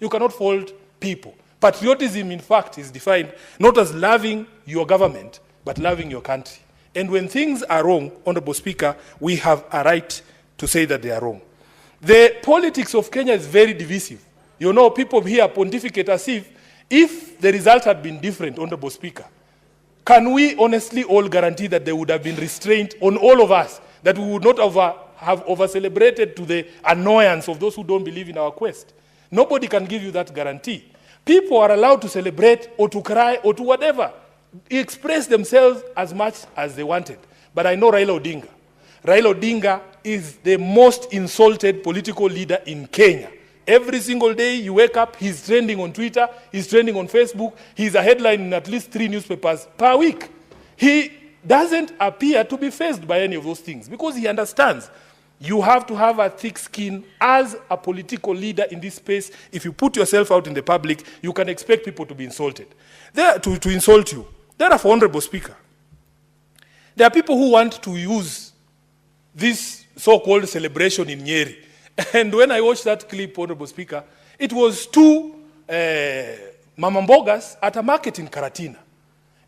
You cannot fault people. Patriotism, in fact, is defined not as loving your government, but loving your country. And when things are wrong, Honorable Speaker, we have a right to say that they are wrong. The politics of Kenya is very divisive. You know, people here pontificate as if the result had been different, Honorable Speaker. Can we honestly all guarantee that there would have been restraint on all of us, that we would not have over-celebrated to the annoyance of those who don't believe in our quest? Nobody can give you that guarantee. People are allowed to celebrate or to cry or to whatever, express themselves as much as they wanted. But I know Raila Odinga. Raila Odinga is the most insulted political leader in Kenya. Every single day you wake up, he's trending on Twitter, he's trending on Facebook, he's a headline in at least 3 newspapers per week. He doesn't appear to be faced by any of those things because he understands you have to have a thick skin as a political leader in this space. If you put yourself out in the public, you can expect people to be insulted. To insult you. Therefore, Honorable Speaker, there are people who want to use this so-called celebration in Nyeri. And when I watched that clip, Honorable Speaker, it was 2 mama mbogas at a market in Karatina.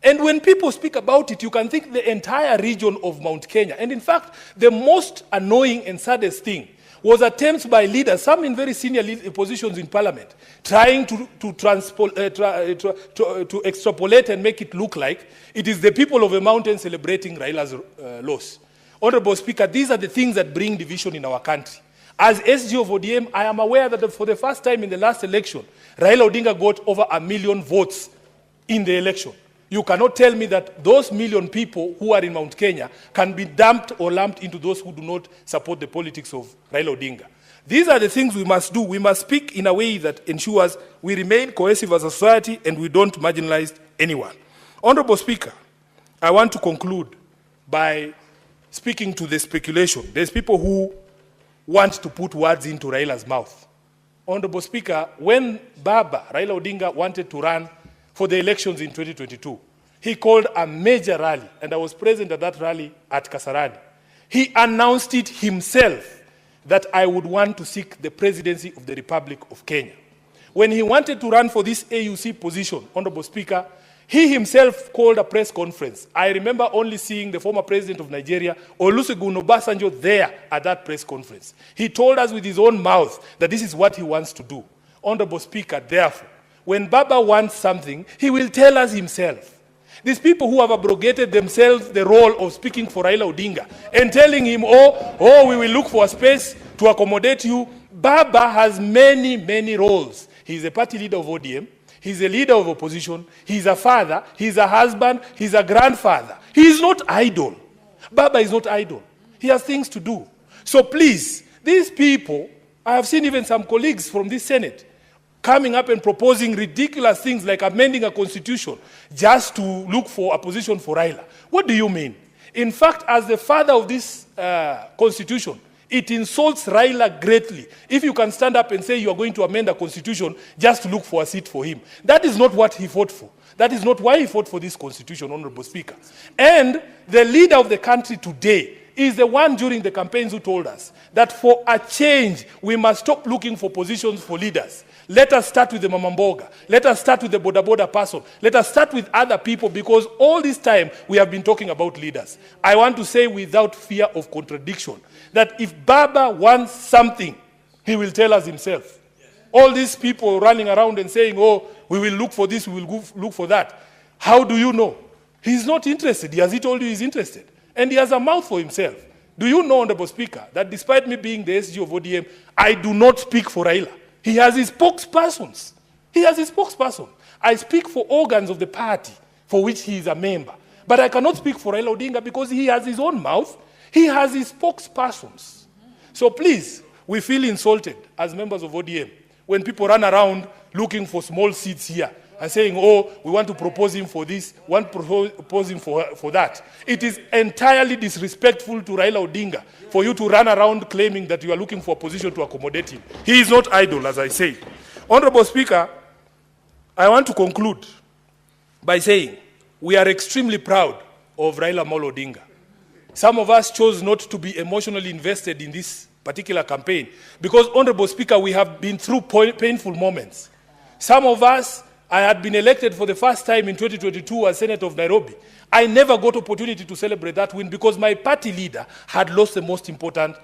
And when people speak about it, you can think the entire region of Mount Kenya. And in fact, the most annoying and saddest thing was attempts by leaders, some in very senior positions in parliament, trying to extrapolate and make it look like it is the people of a mountain celebrating Raila's loss. Honorable Speaker, these are the things that bring division in our country. As SG of ODM, I am aware that for the first time in the last election, Raila Odinga got over 1 million votes in the election. You cannot tell me that those million people who are in Mount Kenya can be dumped or lumped into those who do not support the politics of Raila Odinga. These are the things we must do. We must speak in a way that ensures we remain cohesive as a society and we don't marginalize anyone. Honorable Speaker, I want to conclude by speaking to the speculation. There's people who want to put words into Raila's mouth. Honorable Speaker, when Baba Raila Odinga wanted to run for the elections in 2022, he called a major rally, and I was present at that rally at Kasarani. He announced it himself that I would want to seek the presidency of the Republic of Kenya. When he wanted to run for this AUC position, Honorable Speaker, he himself called a press conference. I remember only seeing the former president of Nigeria, Olusegun Obasanjo, there at that press conference. He told us with his own mouth that this is what he wants to do. Honorable Speaker, therefore, when Baba wants something, he will tell us himself. These people who have abrogated themselves the role of speaking for Raila Odinga and telling him, oh, we will look for a space to accommodate you. Baba has many, many roles. He's a party leader of ODM. He's a leader of opposition. He's a father. He's a husband. He's a grandfather. He is not idle. Baba is not idle. He has things to do. So please, these people, I have seen even some colleagues from this Senate coming up and proposing ridiculous things like amending a constitution just to look for a position for Raila. What do you mean? In fact, as the father of this constitution, it insults Raila greatly if you can stand up and say you are going to amend a constitution just to look for a seat for him. That is not what he fought for. That is not why he fought for this constitution, Honorable Speaker. And the leader of the country today is the one during the campaigns who told us that for a change, we must stop looking for positions for leaders. Let us start with the Mama Mboga. Let us start with the Boda Boda person. Let us start with other people because all this time we have been talking about leaders. I want to say without fear of contradiction that if Baba wants something, he will tell us himself. All these people running around and saying, oh, we will look for this, we will look for that. How do you know? He's not interested. Has he told you he's interested? And he has a mouth for himself. Do you know, Honorable Speaker, that despite me being the SG of ODM, I do not speak for Raila. He has his spokespersons. He has his spokesperson. I speak for organs of the party for which he is a member. But I cannot speak for Raila Odinga because he has his own mouth. He has his spokespersons. So please, we feel insulted as members of ODM when people run around looking for small seats here and saying, oh, we want to propose him for this, want to propose him for that. It is entirely disrespectful to Raila Odinga for you to run around claiming that you are looking for a position to accommodate him. He is not idle, as I say. Honorable Speaker, I want to conclude by saying we are extremely proud of Raila Odinga. Some of us chose not to be emotionally invested in this particular campaign. Because, Honorable Speaker, we have been through painful moments. Some of us, I had been elected for the first time in 2022 as Senator of Nairobi. I never got opportunity to celebrate that win because my party leader had lost the most important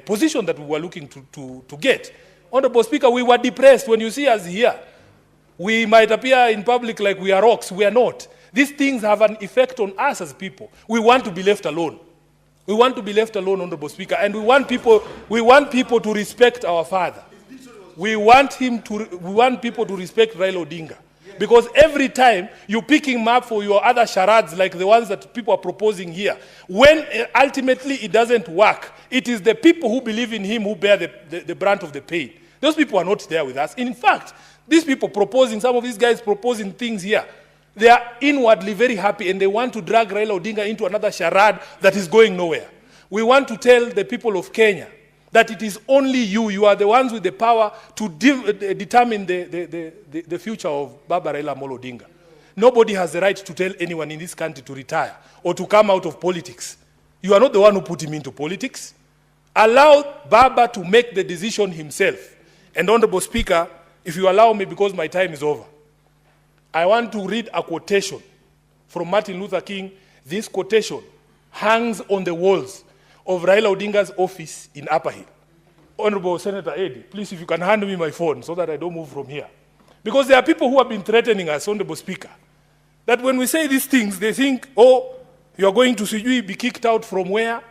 position that we were looking to get. Honorable Speaker, we were depressed. When you see us here, we might appear in public like we are rocks. We are not. These things have an effect on us as people. We want to be left alone. We want to be left alone, Honorable Speaker, and we want people to respect our father. We want people to respect Raila Odinga. Because every time you pick him up for your other charades like the ones that people are proposing here, when ultimately it doesn't work, it is the people who believe in him who bear the brunt of the pain. Those people are not there with us. In fact, these people proposing, some of these guys proposing things here, they are inwardly very happy and they want to drag Raila Odinga into another charade that is going nowhere. We want to tell the people of Kenya that it is only you are the ones with the power to determine the future of Baba Raila Odinga. Nobody has the right to tell anyone in this country to retire or to come out of politics. You are not the one who put him into politics. Allow Baba to make the decision himself. And Honorable Speaker, if you allow me, because my time is over, I want to read a quotation from Martin Luther King. This quotation hangs on the walls of Raila Odinga's office in Upper Hill. Honorable Senator Eddie, please, if you can hand me my phone so that I don't move from here. Because there are people who have been threatening us, Honorable Speaker, that when we say these things, they think, oh, you are going to be kicked out from where?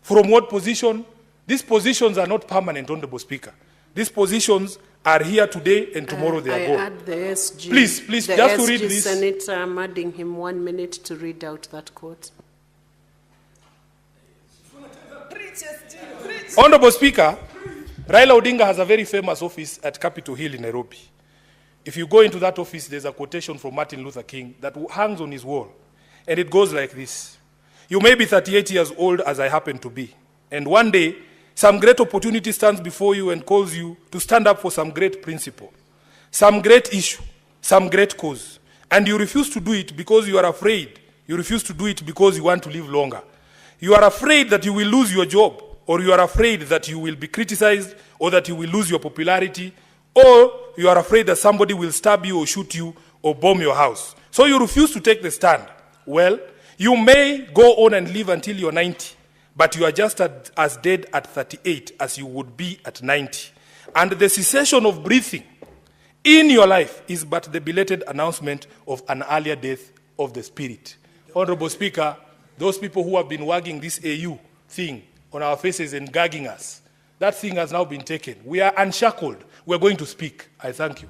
From what position? These positions are not permanent, Honorable Speaker. These positions are here today and tomorrow they are gone. Add the SG. Please, just to read this. Senator, I'm adding him 1 minute to read out that quote. Honorable Speaker, Raila Odinga has a very famous office at Capitol Hill in Nairobi. If you go into that office, there's a quotation from Martin Luther King that hangs on his wall. And it goes like this. You may be 38 years old as I happen to be. And one day, some great opportunity stands before you and calls you to stand up for some great principle, some great issue, some great cause. And you refuse to do it because you are afraid. You refuse to do it because you want to live longer. You are afraid that you will lose your job, or you are afraid that you will be criticized, or that you will lose your popularity, or you are afraid that somebody will stab you or shoot you or bomb your house. So you refuse to take the stand. Well, you may go on and live until you're 90, but you are just as dead at 38 as you would be at 90. And the cessation of breathing in your life is but the belated announcement of an earlier death of the spirit. Honorable Speaker, those people who have been wagging this AU thing on our faces and gagging us, that thing has now been taken. We are unshackled. We are going to speak. I thank you.